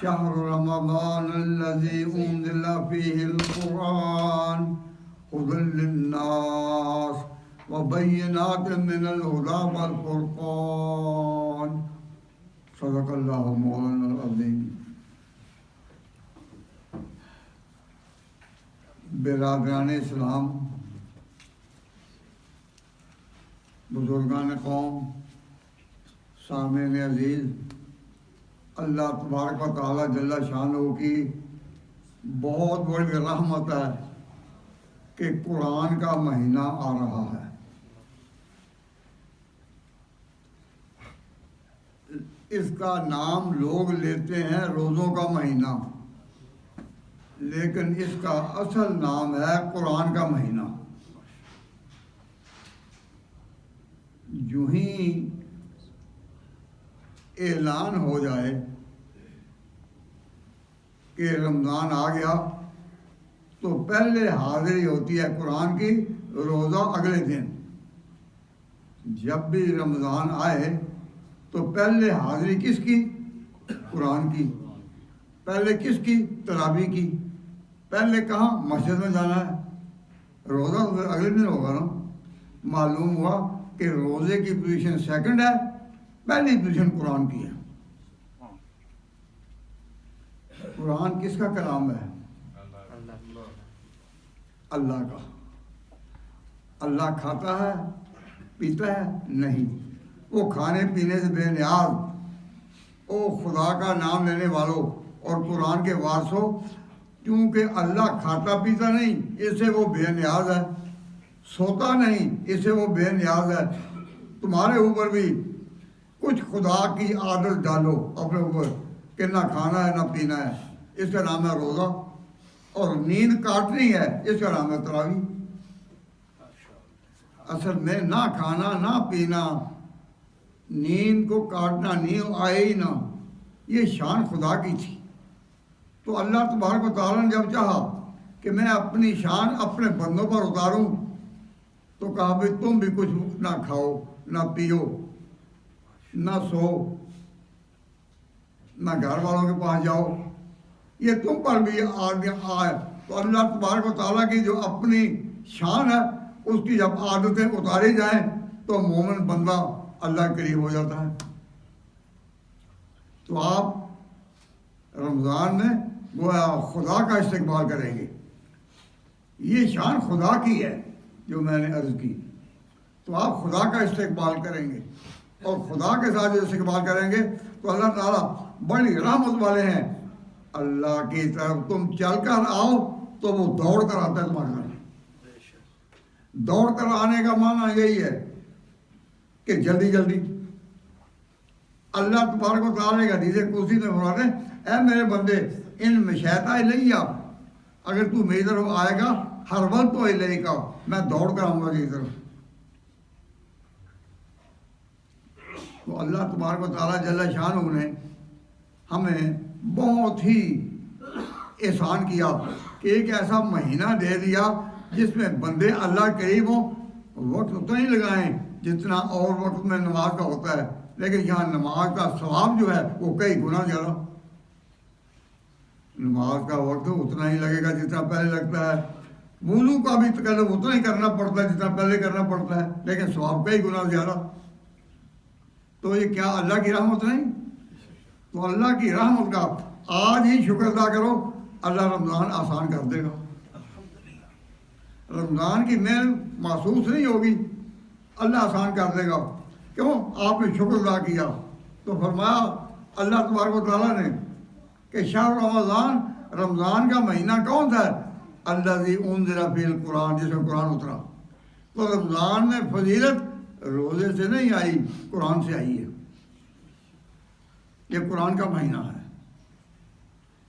شهر رمضان الذي أنزل فيه القرآن هدى للناس وبينات من الهدى والفرقان صدق الله مولانا العظيم. برادران اسلام، بزرگان قوم، سامعین عزیز، اللہ تبارک و تعالیٰ جل شانہ کی بہت بڑی رحمت ہے کہ قرآن کا مہینہ آ رہا ہے. اس کا نام لوگ لیتے ہیں روزوں کا مہینہ، لیکن اس کا اصل نام ہے قرآن کا مہینہ. جو ہی اعلان ہو جائے کہ رمضان آ گیا تو پہلے حاضری ہوتی ہے قرآن کی روزہ اگلے دن. جب بھی رمضان آئے تو پہلے حاضری کس کی؟ قرآن کی. پہلے کس کی؟ تراویح کی. پہلے کہاں؟ مسجد میں جانا ہے. روزہ اگلے دن ہوگا نا. معلوم ہوا کہ روزے کی پوزیشن سیکنڈ ہے، پہلی پوزیشن قرآن کی ہے. قرآن کس کا کلام ہے؟ اللہ کا. اللہ کھاتا ہے پیتا ہے؟ نہیں. وہ کھانے پینے سے بے نیاز. او خدا کا نام لینے والوں اور قرآن کے وارثوں، کیونکہ اللہ کھاتا پیتا نہیں، اس سے وہ بے نیاز ہے. سوتا نہیں، اس سے وہ بے نیاز ہے. تمہارے اوپر بھی کچھ خدا کی عادت ڈالو اپنے اوپر کہ نہ کھانا ہے نہ پینا ہے، اس کا نام ہے روزہ. اور نیند کاٹنی ہے، اس کا نام ہے تراویح. اصل میں نہ کھانا نہ پینا، نیند کو کاٹنا، نیند آئے ہی نہ، یہ شان خدا کی تھی. تو اللہ تبارک و تعالیٰ نے جب چاہا کہ میں اپنی شان اپنے بندوں پر اتاروں تو کہا بھائی تم بھی کچھ نہ کھاؤ نہ پیو نہ سو نہ گھر والوں کے پاس جاؤ، یہ تم پر بھی آئے. تو اللہ تبارک و تعالیٰ کی جو اپنی شان ہے اس کی جب عادتیں اتاری جائیں تو مومن بندہ اللہ کے قریب ہو جاتا ہے. تو آپ رمضان میں گویا خدا کا استقبال کریں گے. یہ شان خدا کی ہے جو میں نے عرض کی. تو آپ خدا کا استقبال کریں گے اور خدا کے ساتھ جو استقبال کریں گے تو اللہ تعالیٰ بڑی رحمت والے ہیں. اللہ کی طرف تم چل کر آؤ تو وہ دوڑ کر آتا ہے تمہارے گھر. دوڑ کر آنے کا معنی یہی ہے کہ جلدی جلدی. اللہ تبارک و تعالیٰ کا حدیث قدسی میں فرماتے ہیں اے میرے بندے ان مشیتا الیہ، اگر تو میری طرف آئے گا ہر وقت تو الیہ کا، میں دوڑ کر آؤں گا تیری طرف. تو اللہ تبارک و تعالیٰ جل شانہ نے ہمیں بہت ہی احسان کیا کہ ایک ایسا مہینہ دے دیا جس میں بندے اللہ قریب ہوں. وقت اتنا ہی لگائیں جتنا اور وقت میں نماز کا ہوتا ہے، لیکن یہاں نماز کا ثواب جو ہے وہ کئی گنا زیادہ. نماز کا وقت اتنا ہی لگے گا جتنا پہلے لگتا ہے. وضو کا بھی تکلف اتنا ہی کرنا پڑتا ہے جتنا پہلے کرنا پڑتا ہے، لیکن ثواب کئی گنا زیادہ. تو یہ کیا اللہ کی رحمت نہیں؟ تو اللہ کی رحمت کا آج ہی شکر ادا کرو، اللہ رمضان آسان کر دے گا. رمضان کی محنت محسوس نہیں ہوگی، اللہ آسان کر دے گا. کیوں؟ آپ نے شکر ادا کیا. تو فرمایا اللہ تبارک و تعالیٰ نے کہ شہر رمضان، رمضان کا مہینہ کون سا ہے؟ الذی انزل فیہ القرآن، جس میں قرآن اترا. تو رمضان میں فضیلت روزے سے نہیں آئی، قرآن سے آئی ہے. یہ قرآن کا مہینہ ہے،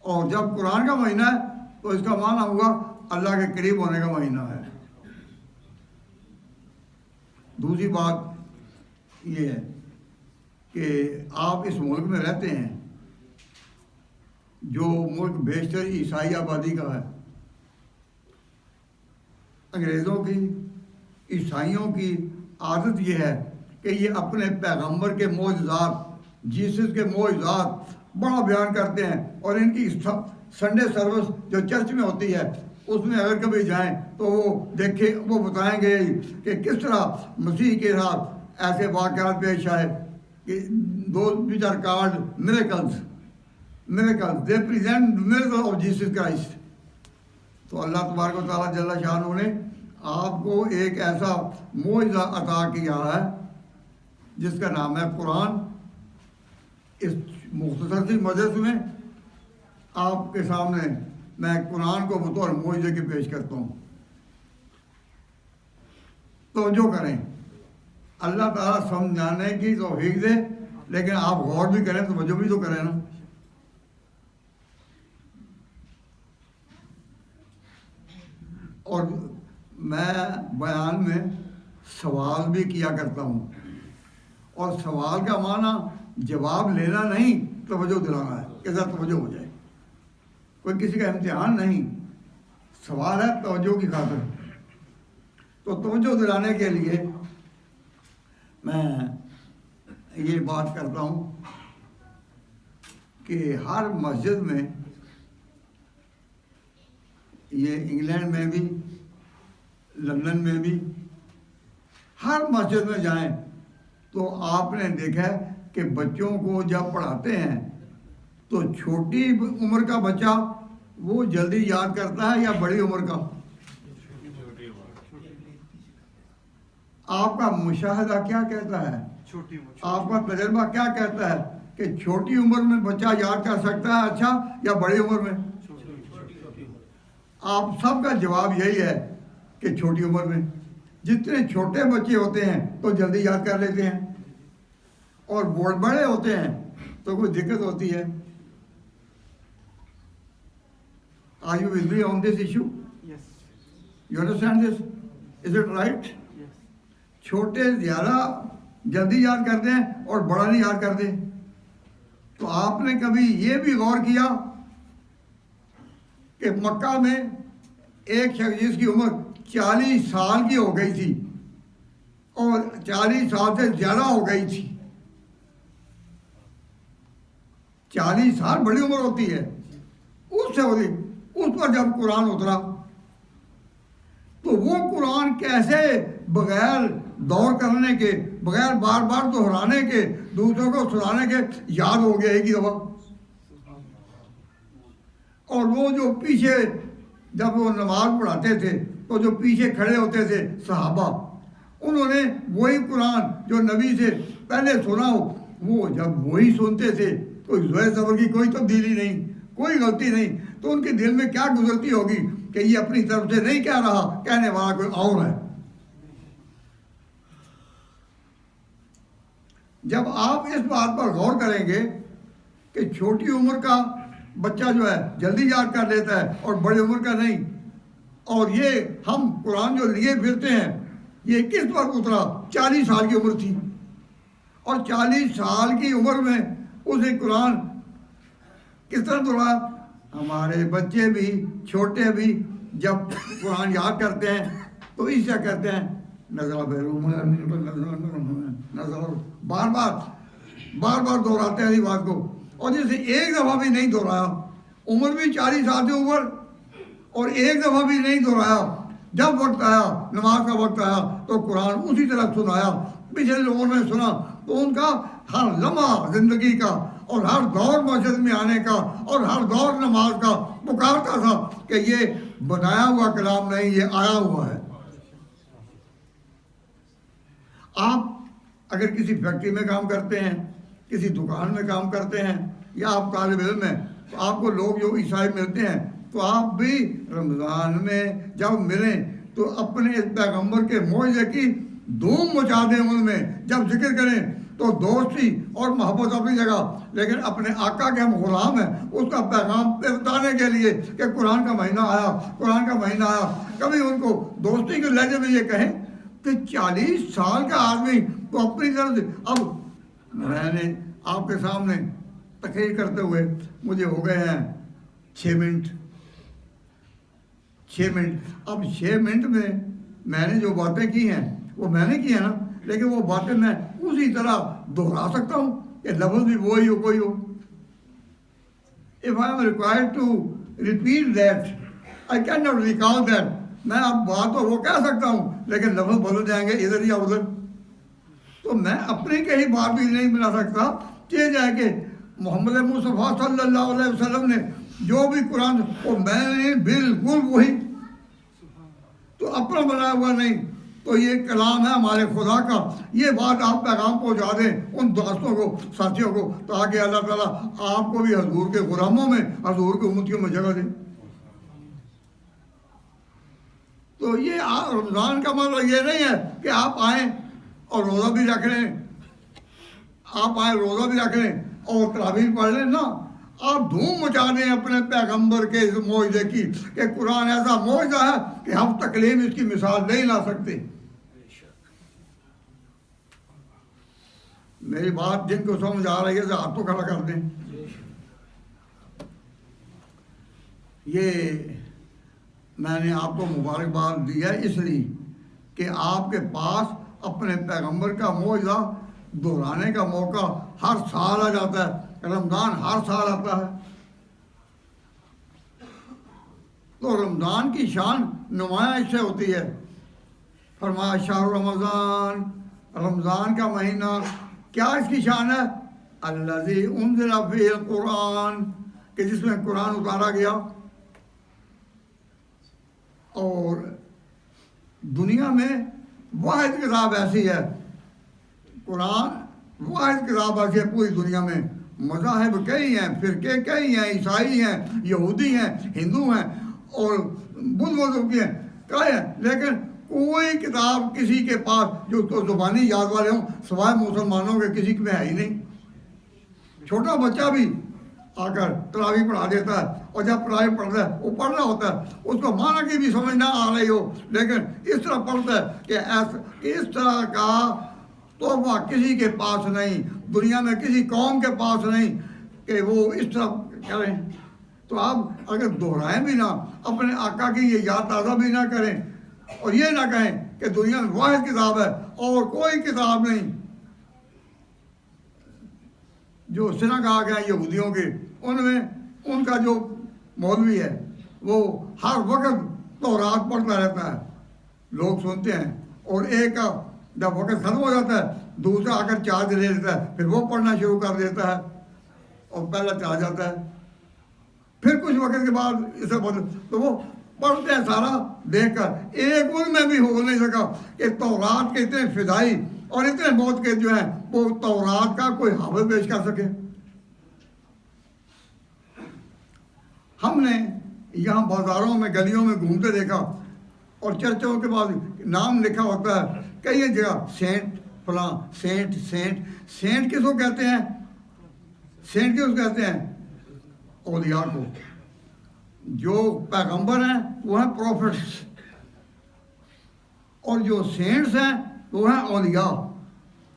اور جب قرآن کا مہینہ ہے تو اس کا معنی ہوگا اللہ کے قریب ہونے کا مہینہ ہے. دوسری بات یہ ہے کہ آپ اس ملک میں رہتے ہیں جو ملک بیشتر عیسائی آبادی کا ہے. انگریزوں کی، عیسائیوں کی عادت یہ ہے کہ یہ اپنے پیغمبر کے معجزات، جیسس کے معجزات بڑا بیان کرتے ہیں، اور ان کی سنڈے سروس جو چرچ میں ہوتی ہے اس میں اگر کبھی جائیں تو وہ بتائیں گے کہ کس طرح مسیح کے ساتھ ایسے واقعات پیش آئے کہ those which are called miracles they present the miracle of Jesus Christ. تو اللہ تبارک و تعالیٰ جل شانہ نے آپ کو ایک ایسا معجزہ عطا کیا ہے جس کا نام ہے قرآن. اس مختصر سی مجلس میں آپ کے سامنے میں قرآن کو بطور معجزے کے پیش کرتا ہوں. توجہ کریں، اللہ تعالیٰ سمجھانے کی توفیق دے، لیکن آپ غور بھی کریں، توجہ بھی تو کریں نا. اور میں بیان میں سوال بھی کیا کرتا ہوں، اور سوال کا معنی جواب لینا نہیں، توجہ دلانا ہے کہ ذرا توجہ ہو جائے. کوئی کسی کا امتحان نہیں، سوال ہے توجہ کی خاطر. تو توجہ دلانے کے لیے میں یہ بات کرتا ہوں کہ ہر مسجد میں، یہ انگلینڈ میں بھی لندن میں بھی، ہر مسجد میں جائیں تو آپ نے دیکھا ہے کہ بچوں کو جب پڑھاتے ہیں تو چھوٹی عمر کا بچہ وہ جلدی یاد کرتا ہے یا بڑی عمر کا؟ آپ کا مشاہدہ کیا کہتا ہے، آپ کا تجربہ کیا کہتا ہے کہ چھوٹی عمر میں بچہ یاد کر سکتا ہے اچھا یا بڑی عمر میں؟ آپ سب کا جواب یہی ہے کہ چھوٹی عمر میں. جتنے چھوٹے بچے ہوتے ہیں تو جلدی یاد کر لیتے ہیں، اور بڑے ہوتے ہیں تو کوئی دقت ہوتی ہے. Are you with me on this issue? Yes. You understand this? Is it right? Yes. چھوٹے زیادہ جلدی یاد کرتے ہیں اور بڑا نہیں یاد کرتے. تو آپ نے کبھی یہ بھی غور کیا کہ مکہ میں ایک شخص جس کی عمر 40 سال کی ہو گئی تھی اور 40 سال سے زیادہ ہو گئی تھی، 40 سال بڑی عمر ہوتی ہے، اس سے ہوتی، اس پر جب قرآن اترا تو وہ قرآن کیسے بغیر دور کرنے کے، بغیر بار بار دہرانے کے، دوسروں کو سنانے کے یاد ہو گیا ایک ہی دفعہ. اور وہ جو پیچھے جب وہ نماز پڑھاتے تھے تو جو پیچھے کھڑے ہوتے تھے صحابہ، انہوں نے وہی قرآن جو نبی سے پہلے سنا ہو وہ جب وہی سنتے تھے، کوئی زور زبر کی کوئی تبدیلی نہیں، کوئی غلطی نہیں، تو ان کے دل میں کیا گزرتی ہوگی کہ یہ اپنی طرف سے نہیں کہہ رہا، کہنے والا کوئی اور ہے. جب آپ اس بات پر غور کریں گے کہ چھوٹی عمر کا بچہ جو ہے جلدی یاد کر لیتا ہے اور بڑی عمر کا نہیں، اور یہ ہم قرآن جو لیے پھرتے ہیں یہ کس وقت اترا؟ 40 سال کی عمر تھی، اور 40 سال کی عمر میں اسے قرآن کس طرح دہرایا؟ ہمارے بچے بھی چھوٹے بھی جب قرآن یاد کرتے ہیں تو اس سے کہتے ہیں نظر بار بار دہراتے ہیں اس بات کو. اور جسے ایک دفعہ بھی نہیں دہرایا، عمر بھی 40 سال کی عمر، اور ایک دفعہ بھی نہیں دہرایا، جب وقت آیا نماز کا وقت آیا تو قرآن اسی طرح سنایا. پچھلے لوگوں نے سنا تو ان کا ہر لمحہ زندگی کا اور ہر دور مسجد میں آنے کا اور ہر دور نماز کا پکارتا تھا کہ یہ بنایا ہوا کلام نہیں، یہ آیا ہوا ہے. آپ اگر کسی فیکٹری میں کام کرتے ہیں، کسی دکان میں کام کرتے ہیں، یا آپ طالب علم ہیں، تو آپ کو لوگ جو عیسائی ملتے ہیں تو آپ بھی رمضان میں جب ملیں تو اپنے اس پیغمبر کے معجزے کی دھوم مچا دیں. ان میں جب ذکر کریں تو دوستی اور محبت اپنی جگہ، لیکن اپنے آقا کے ہم غلام ہیں، اس کا پیغام بتانے کے لیے کہ قرآن کا مہینہ آیا، قرآن کا مہینہ آیا. کبھی ان کو دوستی کے لہجے میں یہ کہیں کہ 40 سال کا آدمی تو اپنی طرف سے. اب میں نے آپ کے سامنے تقریر کرتے ہوئے مجھے ہو گئے ہیں 6 منٹ. اب 6 منٹ میں نے جو باتیں کی ہیں وہ میں نے کی ہیں نا، لیکن وہ باتیں میں اسی طرح دہرا سکتا ہوں کہ لفظ بھی وہی ہو کوئی ہو. if I am required to repeat that, I cannot recall that. میں اب بات تو وہ کہہ سکتا ہوں لیکن لفظ بدل جائیں گے ادھر یا ادھر، تو میں اپنی کہیں بات بھی نہیں بنا سکتا۔ یہ جائے کہ محمد مصطفیٰ صلی اللہ علیہ وسلم نے جو بھی قرآن وہ میں نے بالکل وہی، تو اپنا بنایا ہوا نہیں، تو یہ کلام ہے ہمارے خدا کا۔ یہ بات آپ پیغام پہنچا دیں ان دوستوں کو، ساتھیوں کو، تاکہ اللہ تعالیٰ آپ کو بھی حضور کے غلاموں میں، حضور کے امتیوں میں جگہ دے۔ تو یہ رمضان کا مطلب یہ نہیں ہے کہ آپ آئیں اور روزہ بھی رکھ لیں، آپ آئیں روزہ بھی رکھ لیں اور تراویح پڑھ لیں، نا، آپ دھوم مچا دیں اپنے پیغمبر کے اس معجزے کی کہ قرآن ایسا معجزہ ہے کہ ہم تکلیم اس کی مثال نہیں لا سکتے۔ میری بات جن کو سمجھ آ رہی ہے تو ہاتھ تو کھڑا کر دیں۔ یہ میں نے آپ کو مبارکباد دی ہے اس لیے کہ آپ کے پاس اپنے پیغمبر کا معجزہ دہرانے کا موقع ہر سال آ جاتا ہے، رمضان ہر سال آتا ہے۔ تو رمضان کی شان نمایاں اس سے ہوتی ہے۔ فرمایا شہر رمضان، رمضان کا مہینہ، کیا اس کی شان ہے؟ الذی انزل فیہ القرآن، کہ جس میں قرآن اتارا گیا۔ اور دنیا میں واحد کتاب ایسی ہے، قرآن واحد کتاب ایسی ہے پوری دنیا میں۔ مذاہب کئی ہیں، فرقے کئی ہیں، عیسائی ہیں، یہودی ہیں، ہندو ہیں اور بدھ مذہب کے ہیں، کئی ہیں، لیکن کوئی کتاب کسی کے پاس جو تو زبانی یاد والے ہوں سوائے مسلمانوں کے کسی میں ہے ہی نہیں۔ چھوٹا بچہ بھی آ کر تراویح پڑھا دیتا ہے، اور جب تراویح پڑھتا ہے وہ پڑھنا ہوتا ہے، اس کو معنی کی بھی سمجھ نہ آ رہی ہو، لیکن اس طرح پڑھتا ہے کہ اس طرح کا تحفہ کسی کے پاس نہیں، دنیا میں کسی قوم کے پاس نہیں کہ وہ اس طرح کریں۔ تو آپ اگر دہرائیں بھی نہ، اپنے آقا کی یہ یاد تازہ بھی نہ کریں اور یہ نہ کہیں کہ دنیا میں واحد کتاب ہے اور کوئی کتاب نہیں۔ جو سناگاہ ہیں یہودیوں کے، ان میں ان کا جو مولوی ہے وہ ہر وقت تورات پڑھتا رہتا ہے، لوگ سنتے ہیں، اور ایک کا جب وقت ختم ہو جاتا ہے دوسرا آ کر چارج لے لیتا ہے، پھر وہ پڑھنا شروع کر دیتا ہے اور پہلا چلا جاتا ہے، پھر کچھ وقت کے بعد اسے تو وہ پڑھتے ہیں سارا دیکھ کر۔ ایک ان میں بھی ہو نہیں سکا کہ تورات کے اتنے فدائی اور اتنے موت کے جو ہیں وہ تورات کا کوئی حافظ پیش کر سکے۔ ہم نے یہاں بازاروں میں گلیوں میں گھومتے دیکھا اور چرچوں کے بعد نام لکھا ہوتا ہے کئی جگہ، سینٹ فلاں، سینٹ سینٹ سینٹ کس کو کہتے ہیں؟ سینٹ کس کو کہتے ہیں؟ اولیاء کو۔ جو پیغمبر ہیں وہ ہیں پروفٹس، اور جو سینٹس ہیں وہ ہیں اولیاء۔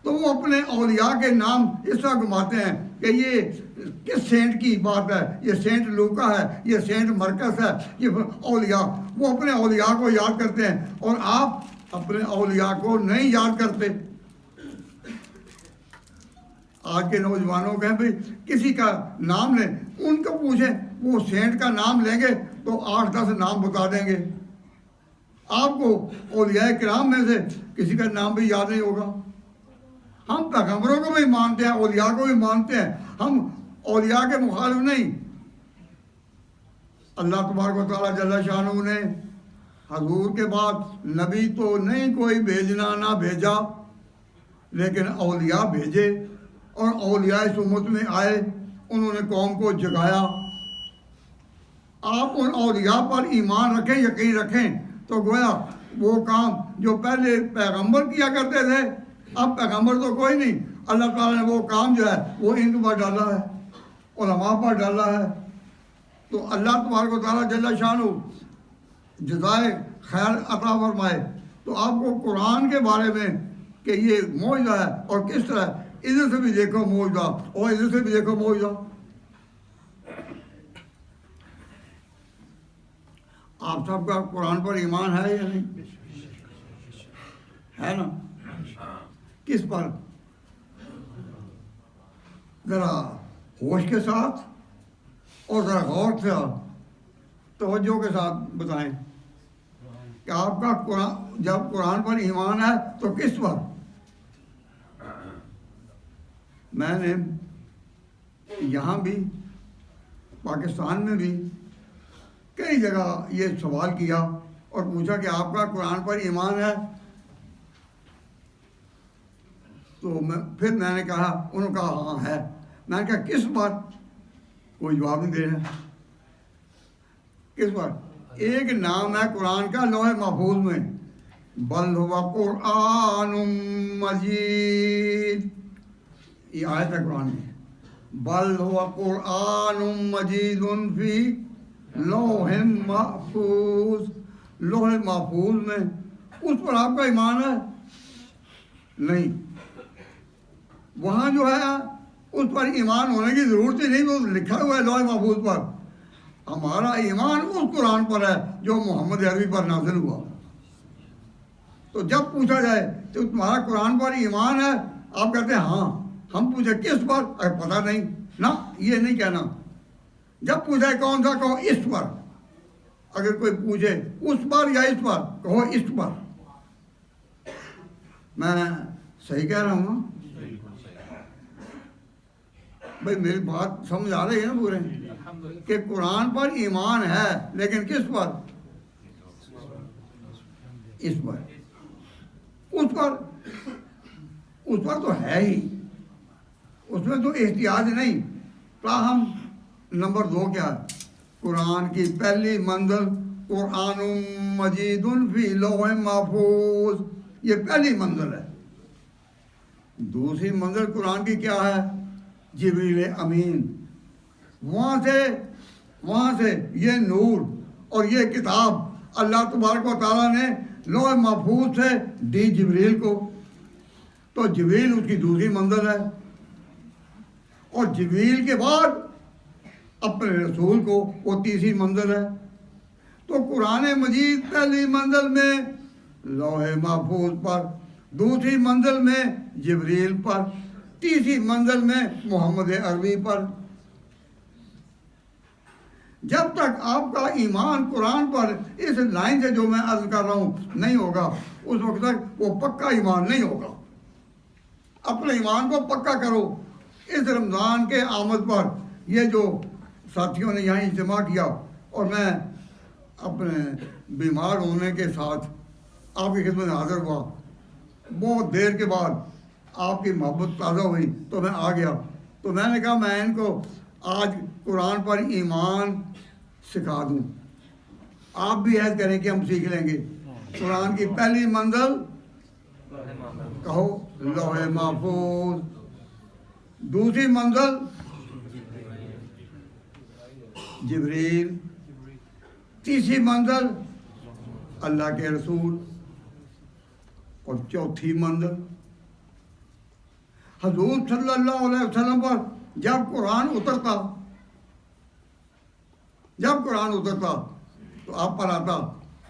تو وہ اپنے اولیاء کے نام اس طرح گھماتے ہیں کہ یہ کس سینٹ کی بات ہے، یہ سینٹ لوکا ہے، یہ سینٹ مرکز ہے، یہ اولیاء۔ وہ اپنے اولیاء کو یاد کرتے ہیں اور آپ اپنے اولیاء کو نہیں یاد کرتے۔ آج کے نوجوانوں کہیں بھائی کسی کا نام لیں، ان کو پوچھیں وہ سینٹ کا نام لیں گے تو 8-10 نام بتا دیں گے، آپ کو اولیاء کرام میں سے کسی کا نام بھی یاد نہیں ہوگا۔ ہم پیغمبروں کو بھی مانتے ہیں، اولیاء کو بھی مانتے ہیں، ہم اولیاء کے مخالف نہیں۔ اللہ تبارک و تعالیٰ جل شانہ نے حضور کے بعد نبی تو نہیں کوئی بھیجنا نہ بھیجا، لیکن اولیاء بھیجے، اور اولیاء اس امت میں آئے، انہوں نے قوم کو جگایا۔ آپ ان اولیاء پر ایمان رکھیں، یقین رکھیں، تو گویا وہ کام جو پہلے پیغمبر کیا کرتے تھے، اب پیغمبر تو کوئی نہیں، اللہ تعالیٰ نے وہ کام جو ہے وہ ان پر ڈالا ہے، علماء پر ڈالا ہے۔ تو اللہ تبارک و تعالیٰ جل شانہ جزائے خیر عطا فرمائے۔ تو آپ کو قرآن کے بارے میں کہ یہ معجزہ ہے اور کس طرح، ادھر سے بھی دیکھو معجزہ اور ادھر سے بھی دیکھو معجزہ۔ آپ سب کا قرآن پر ایمان ہے یا نہیں؟ ہے نا؟ کس پر؟ ذرا ہوش کے ساتھ اور ذرا غور سے توجہ کے ساتھ بتائیں کہ آپ کا قرآن جب قرآن پر ایمان ہے تو کس پر؟ میں نے یہاں بھی پاکستان میں بھی کئی جگہ یہ سوال کیا اور پوچھا کہ آپ کا قرآن پر ایمان ہے؟ تو پھر میں نے کہا، انہوں نے کہا ہاں ہے۔ میں نے کہا کس پر؟ کوئی جواب نہیں دے رہا۔ کس پر؟ ایک نام ہے قرآن کا لوح محفوظ میں، بل ہوا قرآن مجید، یہ آیت ہے قرآن میں، بل ہوا قرآن مجید فی لوح محفوظ، لوح محفوظ میں۔ اس پر آپ کا ایمان ہے؟ نہیں۔ وہاں جو ہے اس پر ایمان ہونے کی ضرورت ہی نہیں، وہ لکھا ہوا ہے لوح محفوظ پر۔ ہمارا ایمان اس قرآن پر ہے جو محمد عربی پر نازل ہوا۔ تو جب پوچھا جائے تو تمہارا قرآن پر ایمان ہے، آپ کہتے ہیں ہاں۔ ہم پوچھے کس پر؟ پتہ نہیں نا، یہ نہیں کہنا۔ جب پوچھا کون سا، کہو اس پر۔ اگر کوئی پوچھے اس پر یا اس پر، کہو اس پر۔ میں صحیح کہہ رہا ہوں نا بھائی؟ میری بات سمجھ آ رہی ہے نا پورے؟ کہ قرآن پر ایمان ہے لیکن کس پر؟ اس پر۔ اس پر تو ہے ہی، اس میں تو احتیاط نہیں۔ تاہم نمبر 2 کیا ہے؟ قرآن کی پہلی منزل قرآن مجید فی لوح محفوظ، یہ پہلی منزل ہے۔ دوسری منزل قرآن کی کیا ہے؟ جبریل امین۔ وہاں سے یہ نور اور یہ کتاب اللہ تبارک و تعالیٰ نے لوح محفوظ سے دی جبریل کو، تو جبریل اس کی دوسری منزل ہے۔ اور جبریل کے بعد اپنے رسول کو وہ تیسری منزل ہے۔ تو قرآن مجید پہلی منزل میں لوح محفوظ پر، دوسری منزل میں جبریل پر، تیسری منزل میں محمد عربی پر۔ جب تک آپ کا ایمان قرآن پر اس لائن سے جو میں عرض کر رہا ہوں نہیں ہوگا، اس وقت تک وہ پکا ایمان نہیں ہوگا۔ اپنے ایمان کو پکا کرو۔ اس رمضان کے آمد پر یہ جو ساتھیوں نے یہاں اجتماع کیا، اور میں اپنے بیمار ہونے کے ساتھ آپ کی خدمت میں حاضر ہوا، بہت دیر کے بعد آپ کی محبت تازہ ہوئی تو میں آ گیا۔ تو میں نے کہا میں ان کو آج قرآن پر ایمان سکھا دوں، آپ بھی عہد کریں کہ ہم سیکھ لیں گے۔ قرآن کی پہلی منزل کہو لوح محفوظ، دوسری منزل جبریل، تیسری منزل اللہ کے رسول، اور چوتھی منزل حضور صلی اللہ علیہ وسلم پر جب قرآن اترتا تو آپ پر آتا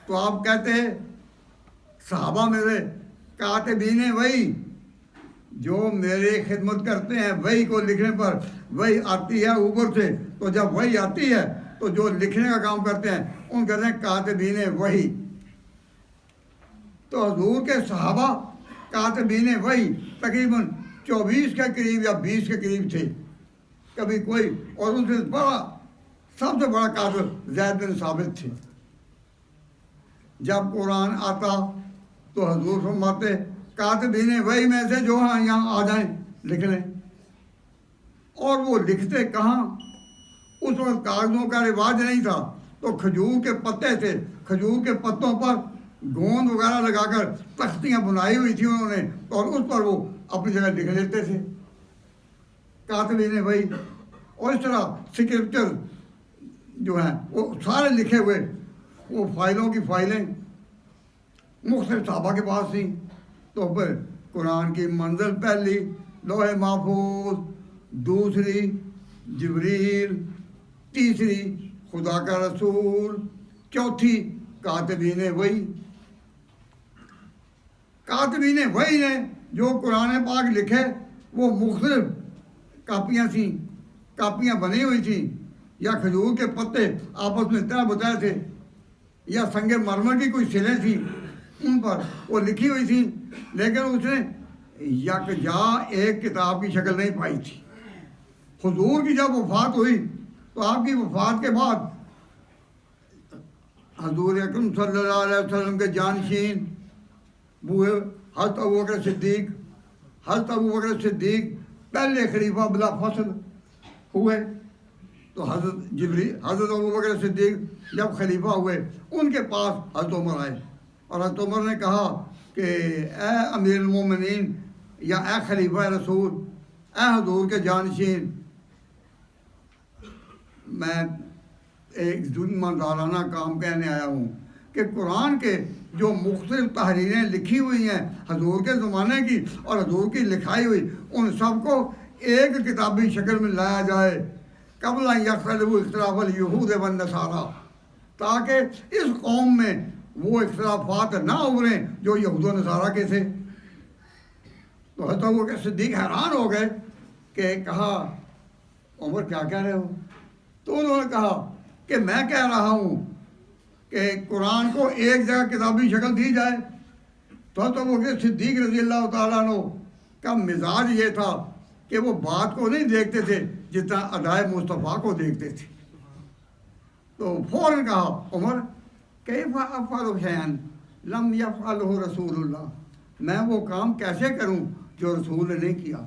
تو آپ کہتے صحابہ میرے کاتبین وہی جو میری خدمت کرتے ہیں، وہی کو لکھنے پر وہی آتی ہے اوپر سے، تو جب وہی آتی ہے تو جو لکھنے کا کام کرتے ہیں ان کہتے ہیں کاتبین وہی۔ تو حضور کے صحابہ کاتبین وہی تقریباً 24 کے قریب یا 20 کے قریب تھے، کبھی کوئی، اور ان سے سب سے بڑا کاتب زید بن ثابت تھے۔ جب قرآن آتا تو حضور فرماتے کاتبین وہی میں سے جو ہاں یہاں آ جائیں لکھ لیں۔ اور وہ لکھتے کہاں؟ اس وقت کاغذوں کا رواج نہیں تھا، تو کھجور کے پتے تھے، کھجور کے پتوں پر گوند وغیرہ لگا کر تختیاں بنائی ہوئی تھی انہوں نے، اور اس پر وہ اپنی جگہ لکھ لیتے تھے کاتبین وہی۔ اور اس طرح سکرپچر جو ہیں وہ سارے لکھے ہوئے، وہ فائلوں کی فائلیں مختلف صحابہ کے پاس تھیں۔ تو پھر قرآن کی منزل پہلی لوح محفوظ، دوسری جبریل، تیسری خدا کا رسول، چوتھی کاتبین وہی۔ کاتبین وہی نے جو قرآن پاک لکھے، وہ مختلف کاپیاں تھیں، کاپیاں بنی ہوئی تھیں، یا کھجور کے پتے آپس میں طے بتائے تھے، یا سنگ مرمر کی کوئی سلیں تھیں ان پر وہ لکھی ہوئی تھی، لیکن اس نے یکجا ایک کتاب کی شکل نہیں پائی تھی۔ حضور کی جب وفات ہوئی تو آپ کی وفات کے بعد حضور اکرم صلی اللہ علیہ وسلم کے جانشین ہوئے حضرت ابوبکر صدیق، حضرت ابوبکر صدیق پہلے خلیفہ بلا فصل ہوئے۔ تو حضرت ابوبکر صدیق جب خلیفہ ہوئے ان کے پاس حضرت عمر آئے، اور حضرت عمر نے کہا کہ اے امیر المومنین یا اے خلیفہ رسول، اے حضور کے جانشین، میں ایک ذمہ دارانہ کام کہنے آیا ہوں کہ قرآن کے جو مختلف تحریریں لکھی ہوئی ہیں حضور کے زمانے کی اور حضور کی لکھائی ہوئی، ان سب کو ایک کتابی شکل میں لایا جائے قبل ان یختلف اختلاف الیہود والنصارى، تاکہ اس قوم میں وہ اختلافات نہ ابھریں جو یہود و نصارہ کے تھے۔ تو حضرت ابوبکر صدیق حیران ہو گئے کہ کہا عمر کیا کہہ رہے ہو؟ تو انہوں نے کہا کہ میں کہہ رہا ہوں کہ قرآن کو ایک جگہ کتابی شکل دی جائے۔ تو حضرت ابوبکر صدیق رضی اللہ تعالیٰ عنہ کا مزاج یہ تھا کہ وہ بات کو نہیں دیکھتے تھے جتنا ادائے مصطفیٰ کو دیکھتے تھے۔ تو فوراً کہا عمر کیف افعل شیئا لم یفعلہ رسول اللہ، میں وہ کام کیسے کروں جو رسول نے نہیں کیا۔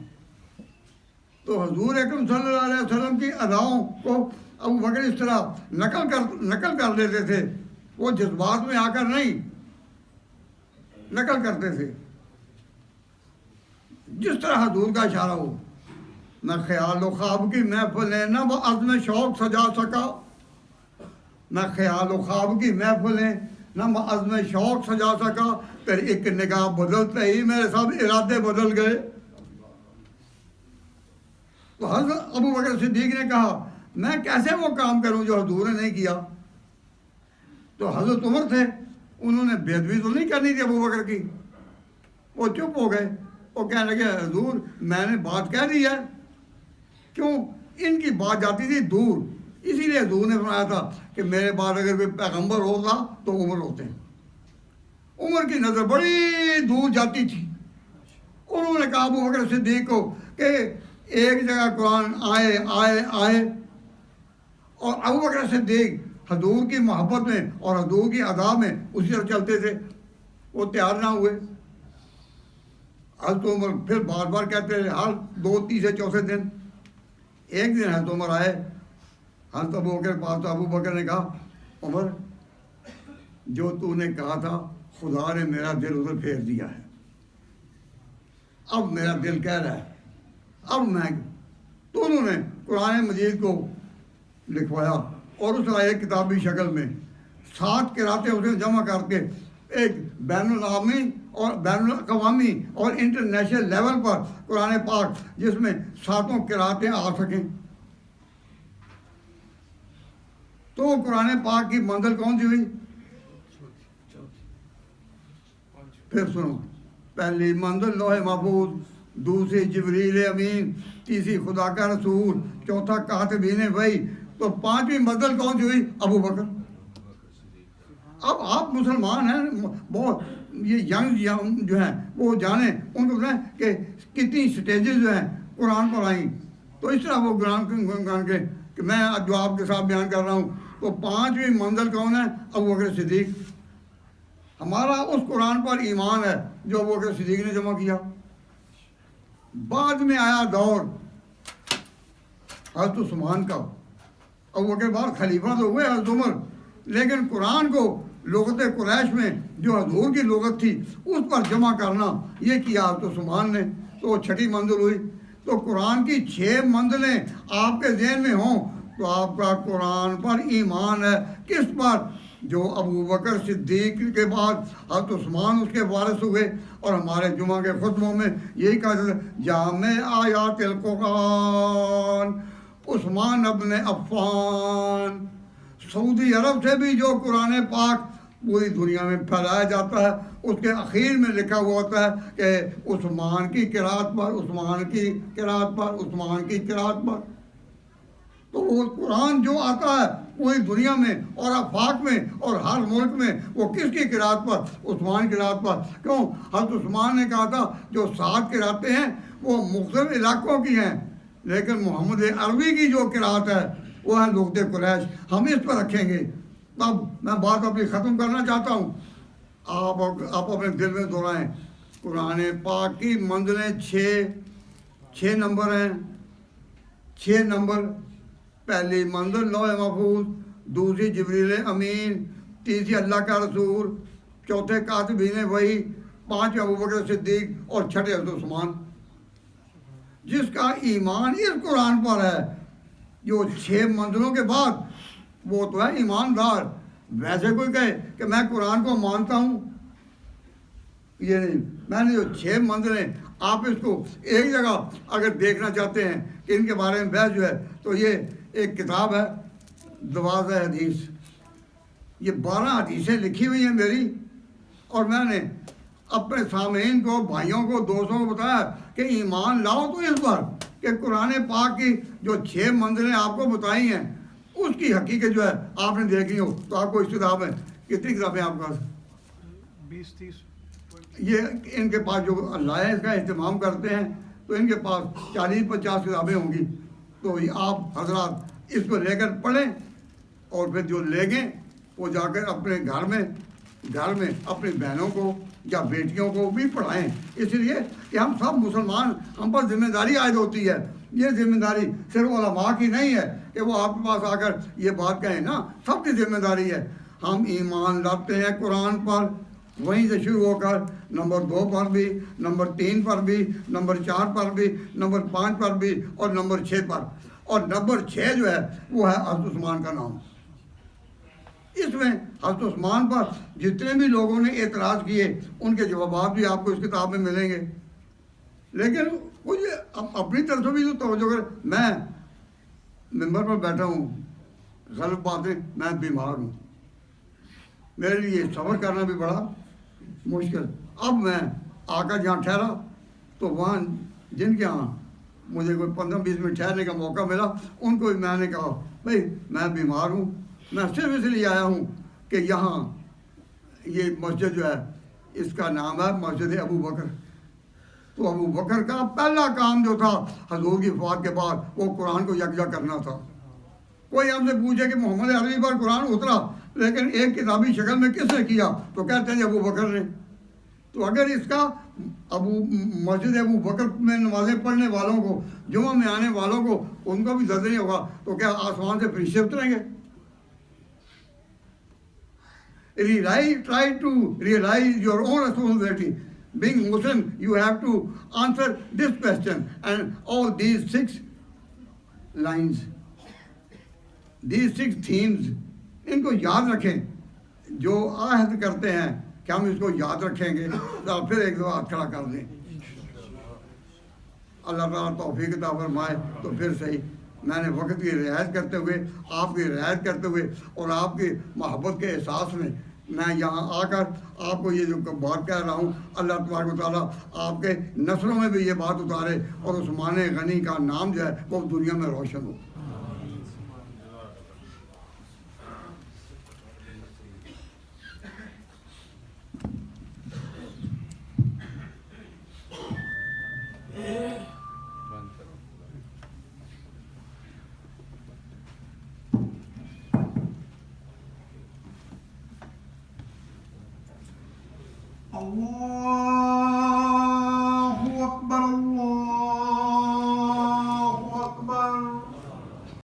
تو حضور اکرم صلی اللہ علیہ وسلم کی اداؤں کو ابوبکر اس طرح نقل کر لیتے تھے، وہ جذبات میں آ کر نہیں نقل کرتے تھے، جس طرح حضور کا اشارہ ہو۔ نہ خیال و خواب کی محفلیں نہ وہ عزم شوق سجا سکا، نہ خیال و خواب کی محفلیں نہ وہ عزم شوق سجا سکا، پھر ایک نگاہ بدلتے ہی میرے سب ارادے بدل گئے۔ تو حضرت ابوبکر صدیق نے کہا میں کیسے وہ کام کروں جو حضور نے نہیں کیا۔ تو حضرت عمر تھے، انہوں نے بے ادبی تو نہیں کرنی تھی ابوبکر کی، وہ چپ ہو گئے، وہ کہنے لگے حضور میں نے بات کہہ دی ہے۔ کیوں؟ ان کی بات جاتی تھی دور، اسی لیے حضور نے فرمایا تھا کہ میرے بعد اگر کوئی پیغمبر ہوتا تو عمر ہوتے ہیں۔ عمر کی نظر بڑی دور جاتی تھی۔ انہوں نے کہا ابوبکر صدیق کو کہ ایک جگہ قرآن آئے آئے آئے، اور ابوبکر صدیق حضور کی محبت میں اور حضور کی ادا میں اسی طرح چلتے تھے، وہ تیار نہ ہوئے۔ حضرت عمر پھر بار بار کہتے رہے، ہر 2 تیسرے چوتھے دن ایک دن حضرت عمر آئے حضرت ابوبکر پاس، تو ابوبکر نے کہا عمر جو تو نے کہا تھا خدا نے میرا دل ادھر پھیر دیا ہے، اب میرا دل کہہ رہا ہے اب میں۔ تو انہوں نے قرآن مجید کو لکھوایا اور اس طرح ایک کتابی شکل میں 7 قراتیں اسے جمع کر کے ایک بین الاقوامی اور بین الاقوامی اور انٹرنیشنل لیول پر قرآن پاک جس میں 7 قراتیں آ سکیں۔ تو قرآن پاک کی منزل کون سی ہوئی؟ پھر سنو، پہلی منزل لوح محفوظ، دوسری جبریل امین، تیسری خدا کا رسول، چوتھا کاتبین وحی، تو 5ویں منزل کون سی ہوئی؟ ابوبکر۔ اب آپ مسلمان ہیں، بہت یہ ینگ جو ہیں وہ جانیں، ان کو بتائیں کہ کتنی سٹیجز جو ہیں قرآن پر آئیں۔ تو اس طرح وہ قرآن کے کہ میں جو آپ کے ساتھ بیان کر رہا ہوں، تو 5ویں منزل کون ہے؟ ابوبکر صدیق۔ ہمارا اس قرآن پر ایمان ہے جو ابوبکر صدیق نے جمع کیا۔ بعد میں آیا دور حضرت عثمان کا، ابوبکر بعد خلیفہ تو ہوئے حضرت عمر، لیکن قرآن کو لغت قریش میں جو حضور کی لغت تھی اس پر جمع کرنا یہ کیا حضرت عثمان نے، تو وہ 6ٹھی منزل ہوئی۔ تو قرآن کی 6 منزلیں آپ کے ذہن میں ہوں تو آپ کا قرآن پر ایمان ہے۔ کس پر؟ جو ابوبکر صدیق کے بعد حضرت عثمان اس کے وارث ہوئے، اور ہمارے جمعہ کے خطبوں میں یہی کہا جاتا ہے جامع آیات القرآن عثمان ابن عفان۔ سعودی عرب سے بھی جو قرآن پاک پوری دنیا میں پھیلایا جاتا ہے اس کے اخیر میں لکھا ہوا ہوتا ہے کہ عثمان کی قرات پر، عثمان کی قرات پر، عثمان کی قرات پر۔ تو وہ قرآن جو آتا ہے پوری دنیا میں اور آفاق میں اور ہر ملک میں وہ کس کی قرات پر؟ عثمان کی قرات پر. کیوں؟ حضرت عثمان نے کہا تھا جو 7 قراتیں ہیں وہ مختلف علاقوں کی ہیں، لیکن محمد عربی کی جو قرات ہے وہ ہے لغت قریش، ہم اس پر رکھیں گے. اب میں بات اپنی ختم کرنا چاہتا ہوں. آپ اپنے دل میں دہرائیں، قرآن پاک کی منزلیں 6 نمبر ہیں. 6 نمبر. پہلی منزل لوح محفوظ، دوسری جبریل امین، تیسری اللہ کا رسول، چوتھے کاتبین وحی، 5 ابوبکر صدیق اور 6 حضرت عثمان. جس کا ایمان اس قرآن پر ہے جو 6 منزلوں کے بعد، وہ تو ہے ایماندار. ویسے کوئی کہے کہ میں قرآن کو مانتا ہوں، یہ نہیں. میں نے جو 6 منزلیں، آپ اس کو ایک جگہ اگر دیکھنا چاہتے ہیں کہ ان کے بارے میں بحث جو ہے تو یہ ایک کتاب ہے 12 حدیث. یہ 12 حدیثیں لکھی ہوئی ہیں میری، اور میں نے اپنے سامعین کو، بھائیوں کو، دوستوں کو بتایا کہ ایمان لاؤ تو اس پر کہ قرآن پاک کی جو 6 منزلیں آپ کو بتائی ہیں اس کی حقیقت جو ہے آپ نے دیکھی ہو. تو آپ کو اس کتاب ہے، کتنی کتابیں آپ کا؟ 20-30. یہ ان کے پاس جو اللہ اس کا اہتمام کرتے ہیں تو ان کے پاس 40-50 کتابیں ہوں گی. تو آپ حضرات اس کو لے کر پڑھیں، اور پھر جو لے گئے وہ جا کر اپنے گھر میں اپنی بہنوں کو یا بیٹیوں کو بھی پڑھائیں. اس لیے کہ ہم سب مسلمان، ہم پر ذمہ داری عائد ہوتی ہے. یہ ذمہ داری صرف علماء کی نہیں ہے کہ وہ آپ کے پاس آ کر یہ بات کہیں نا، سب کی ذمہ داری ہے. ہم ایمان لاتے ہیں قرآن پر، وہیں سے شروع ہو کر نمبر 2 پر بھی، نمبر 3 پر بھی، نمبر 4 پر بھی، نمبر 5 پر بھی اور نمبر 6 پر. اور نمبر 6 جو ہے وہ ہے حضرت عثمان کا نام. اس میں حضرت عثمان پر جتنے بھی لوگوں نے اعتراض کیے ان کے جوابات بھی آپ کو اس کتاب میں ملیں گے. لیکن مجھے اپنی طرف سے بھی جو توجہ کر، میں ممبر پر بیٹھا ہوں، غلط بات ہے، میں بیمار ہوں، میرے لیے سفر کرنا بھی بڑا مشکل. اب میں آ کر جہاں ٹھہرا تو وہاں جن کے ہاں مجھے کوئی 15-20 منٹ ٹھہرنے کا موقع ملا، ان کو بھی میں نے کہا بھائی میں بیمار ہوں، میں صرف اس لیے آیا ہوں کہ یہاں یہ مسجد جو ہے اس کا نام ہے مسجد ابو بکر. تو ابو بکر کا پہلا کام جو تھا حضور کی وفات کے بعد وہ قرآن کو یکجا کرنا تھا. کوئی ہم سے پوچھے کہ محمد عربی پر قرآن اترا لیکن ایک کتابی شکل میں کس نے کیا، تو کہتے ہیں ابو بکر نے. تو اگر اس کا مسجد ابو بکر میں نمازیں پڑھنے والوں کو، جمعہ میں آنے والوں کو ان کو بھی درد نہیں ہوگا تو کیا آسمان سے فرشتے اتریں گے؟ Try to realize your own responsibility. Being Muslim, you have to answer this question and all these 6 lines, these 6 themes, ان کو یاد رکھیں. جو عہد کرتے ہیں کہ ہم اس کو یاد رکھیں گے تو پھر ایک دفعہ ہاتھ کھڑا کر دیں. اللہ تعالیٰ توفیق عطا فرمائے. تو پھر صحیح، میں نے وقت کی رعایت کرتے ہوئے، آپ کی رعایت کرتے ہوئے اور آپ کی محبت کے احساس میں یہاں آ کر آپ کو یہ جو بات کہہ رہا ہوں، اللہ تبارک و تعالیٰ آپ کے نسلوں میں بھی یہ بات اتارے اور عثمان غنی کا نام جو ہے وہ دنیا میں روشن ہو. Allah